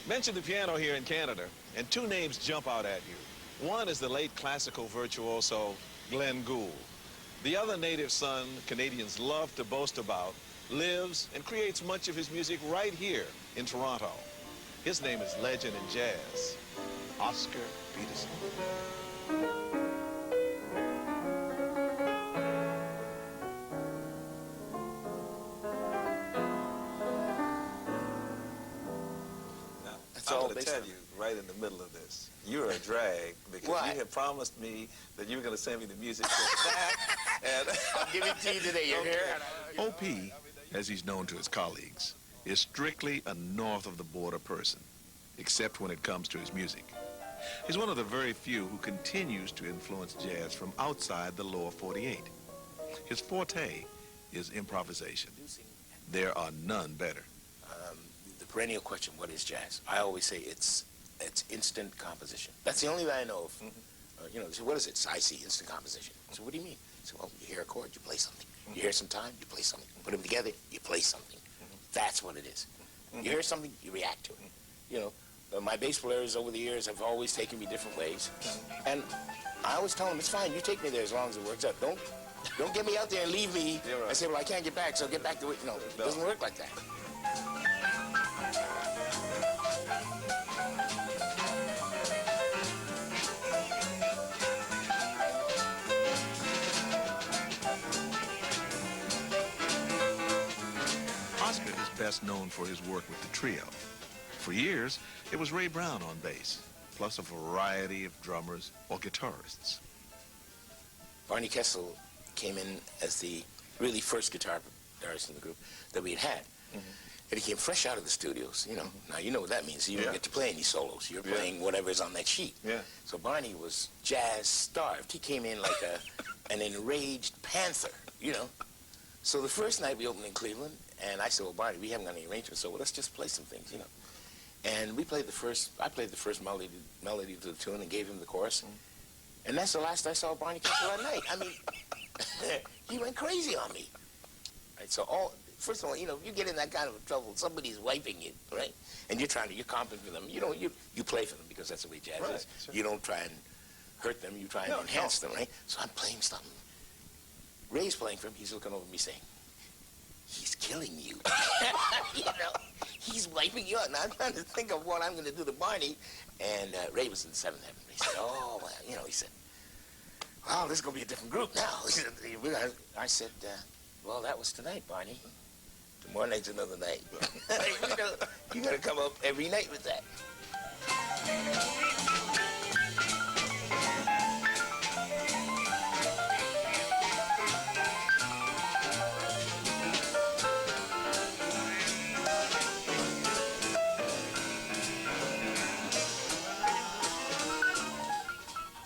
Mention the piano here in Canada, and two names jump out at you. One is the late classical virtuoso Glenn Gould. The other native son Canadians love to boast about lives and creates much of his music right here in Toronto. His name is legend in jazz, Oscar Peterson. I'm going to tell you right in the middle of this, you're a drag because you have promised me that you were going to send me the music and I'll give it to you today. You're here. O.P., as he's known to his colleagues, is strictly a north-of-the-border person, except when it comes to his music. He's one of the very few who continues to influence jazz from outside the lower 48. His forte is improvisation. There are none better. Perennial question, what is jazz? I always say it's instant composition. That's the only way I know of. You know, they say, what is it? So I see instant composition. So what do you mean? So, well, you hear a chord, you play something. You hear some time, you play something. Put them together, you play something. That's what it is. You hear something, you react to it. You know, my bass players over the years have always taken me different ways. And I always tell them, it's fine, you take me there as long as it works out. Don't get me out there and leave me. I say, well, I can't get back, so get back to it. No, it doesn't work like that. Oscar is best known for his work with the trio. For years, it was Ray Brown on bass, plus a variety of drummers or guitarists. Barney Kessel came in as the really first guitarist in the group that we had. And he came fresh out of the studios, you know. Now, you know what that means. You don't get to play any solos. You're playing whatever's on that sheet. So Barney was jazz-starved. He came in like an enraged panther, you know. So the first night we opened in Cleveland, and I said, well, Barney, we haven't got any arrangements, so let's just play some things, you know. And we played I played the first melody to the tune and gave him the chorus. And that's the last I saw Barney Kessel that night. I mean, he went crazy on me. Right, so first of all, you know, you get in that kind of trouble, somebody's wiping you, right? And you're comping for them. You know, you play for them because that's the way jazz is. Sure. You don't try and hurt them, you try and enhance them, right? So I'm playing something. Ray's playing for him, he's looking over at me saying, he's killing you. You know, he's wiping you out. And I'm trying to think of what I'm going to do to Barney. And Ray was in the seventh heaven. He said, oh, well, you know, he said, well, this is going to be a different group now. I said, well, that was tonight, Barney. Tomorrow night's another night. You know, you got to come up every night with that.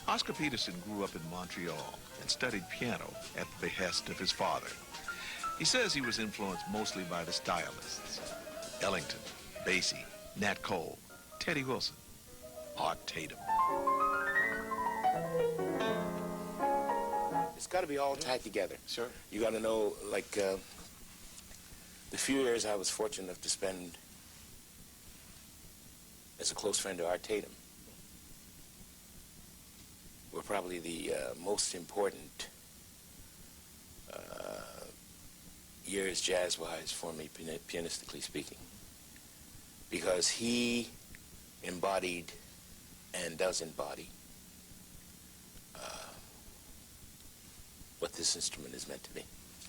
Oscar Peterson grew up in Montreal and studied piano at the behest of his father. He says he was influenced mostly by the stylists: Ellington, Basie, Nat Cole, Teddy Wilson, Art Tatum. It's got to be all tied together. Sure. You got to know, like, the few years I was fortunate enough to spend as a close friend to Art Tatum were probably the most important years jazz-wise for me, pianistically speaking, because he embodied and does embody what this instrument is meant to be,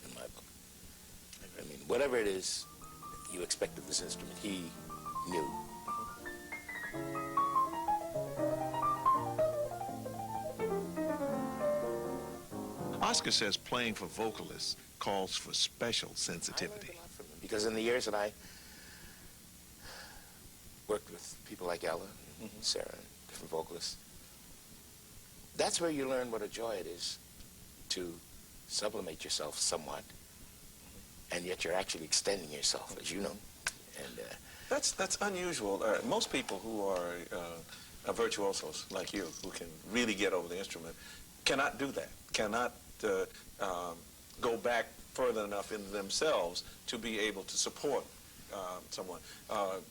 in my book. I mean, whatever it is you expect of this instrument, he knew. Oscar says playing for vocalists calls for special sensitivity. Because in the years that I worked with people like Ella, Sarah, and different vocalists, that's where you learn what a joy it is to sublimate yourself somewhat, and yet you're actually extending yourself, as you know. And that's unusual. Most people who are virtuosos like you, who can really get over the instrument, cannot do that. Cannot go back further enough into themselves to be able to support someone.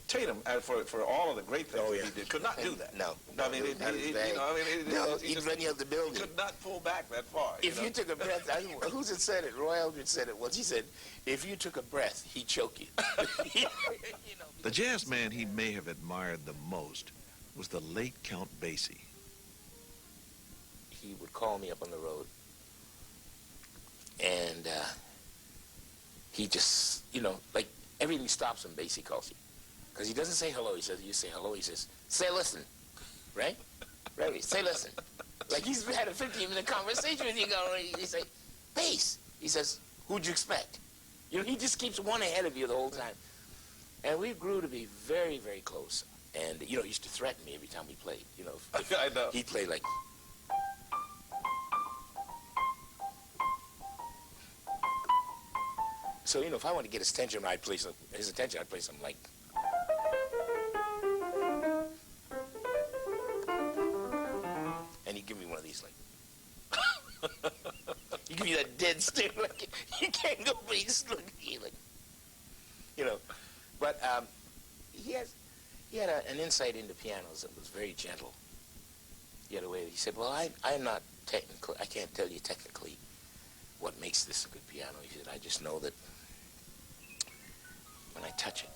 Tatum, for all of the great things that he did, could not do that. No. I mean, he he'd run you up the building. Could not pull back that far. If you took a breath, who's it said it? Roy Eldridge said it once. He said, if you took a breath, he'd choke you. The jazz man he may have admired the most was the late Count Basie. He would call me up on the road, and he just, like everything stops when Basie calls you. Because he doesn't say hello. He says, you say hello. He says, say listen. Right? Right? Say listen. Like he's had a 15-minute conversation with you. He say, Bass. He says, who'd you expect? He just keeps one ahead of you the whole time. And we grew to be very, very close. And, he used to threaten me every time we played. I know. He'd play like... So, if I want to get his attention, I'd play something like... And he'd give me one of these, like... He give me that dead stare, like, you can't go, but he just look at you, like... But he had an insight into pianos that was very gentle. He had a way, he said, well, I'm not technical, I can't tell you technically what makes this a good piano. He said, I just know that when I touch it,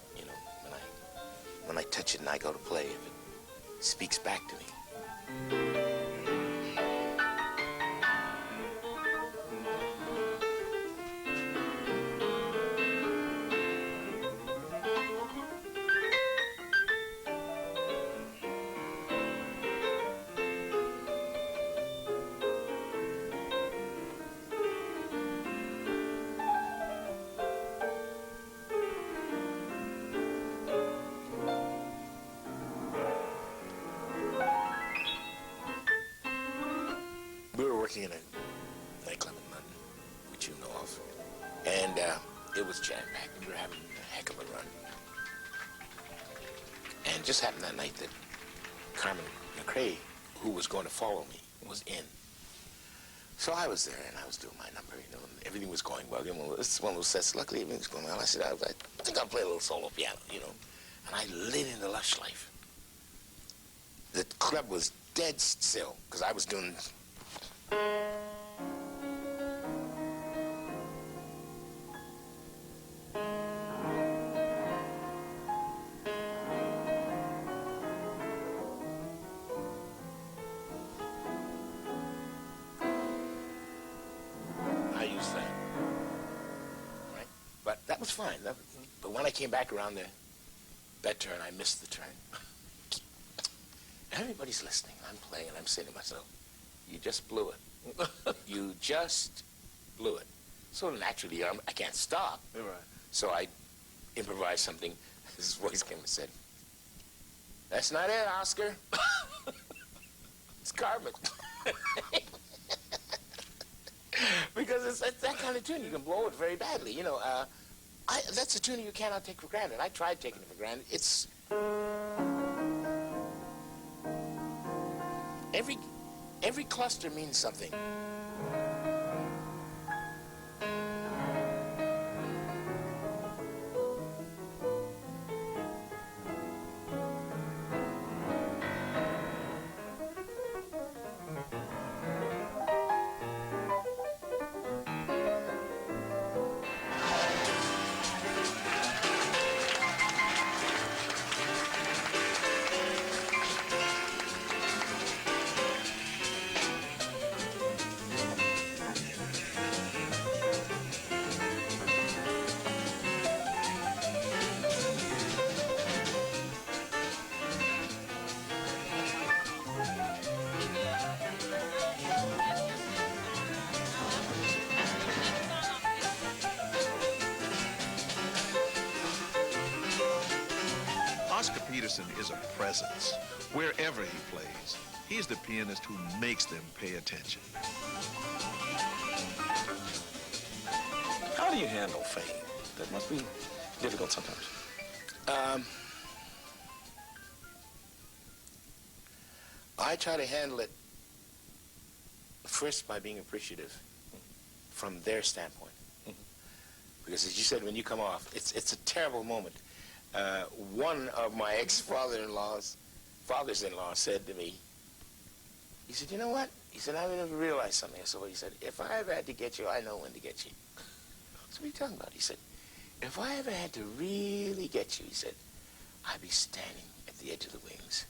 when I touch it and I go to play, if it speaks back to me. Working in a nightclub in London, which you know of, and it was jam-packed. We were having a heck of a run, and just happened that night that Carmen McRae, who was going to follow me, was in. So I was there, and I was doing my number, and everything was going well. It's one of those sets. Luckily, everything was going well. I said, I think I'll play a little solo piano, and I lit into Lush Life. The club was dead still because I was doing. That was fine. But when I came back around that turn, I missed the turn. Everybody's listening. I'm playing, and I'm saying to myself, you just blew it. You just blew it. So naturally, I can't stop. Right. So I improvised something. His voice came and said, that's not it, Oscar. It's Carmen. Because it's that kind of tune. You can blow it very badly. That's a tune you cannot take for granted. I tried taking it for granted. It's... Every cluster means something. Oscar Peterson is a presence. Wherever he plays, he's the pianist who makes them pay attention. How do you handle fame? That must be difficult sometimes. I try to handle it first by being appreciative from their standpoint. Because as you said, when you come off, it's a terrible moment. one of my fathers-in-law said to me, he said, you know what? He said, I never realized something. I said, well, he said, if I ever had to get you, I know when to get you. So what are you talking about? He said, if I ever had to really get you, he said, I'd be standing at the edge of the wings.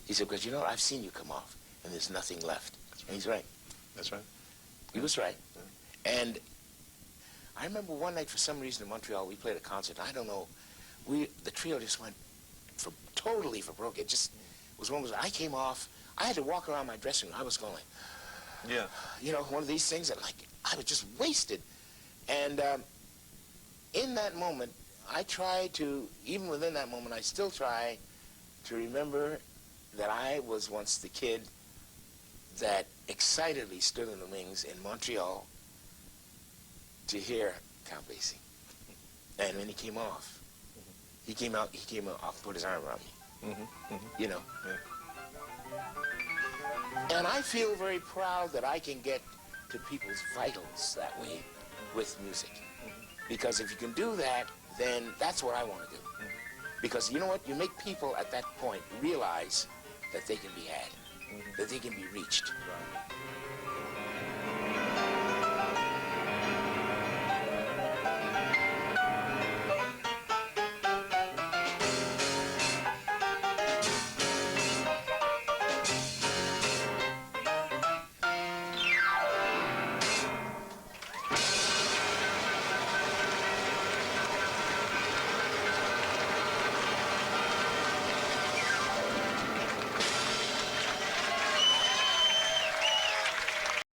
He said, because you know what? I've seen you come off, and there's nothing left. And he's right. That's right. He was right. Yeah. And I remember one night, for some reason, in Montreal, we played a concert. I don't know. The trio just went totally for broke. It just was one of those. I came off. I had to walk around my dressing room. I was going like, yeah. You know, one of these things that, like, I was just wasted. And in that moment, I try to, even within that moment, I still try to remember that I was once the kid that excitedly stood in the wings in Montreal to hear Count Basie. And when he came off, he came out, put his arm around me. You know. Yeah. And I feel very proud that I can get to people's vitals that way with music. Because if you can do that, then that's what I want to do. Because you know what? You make people at that point realize that they can be had, that they can be reached. Right.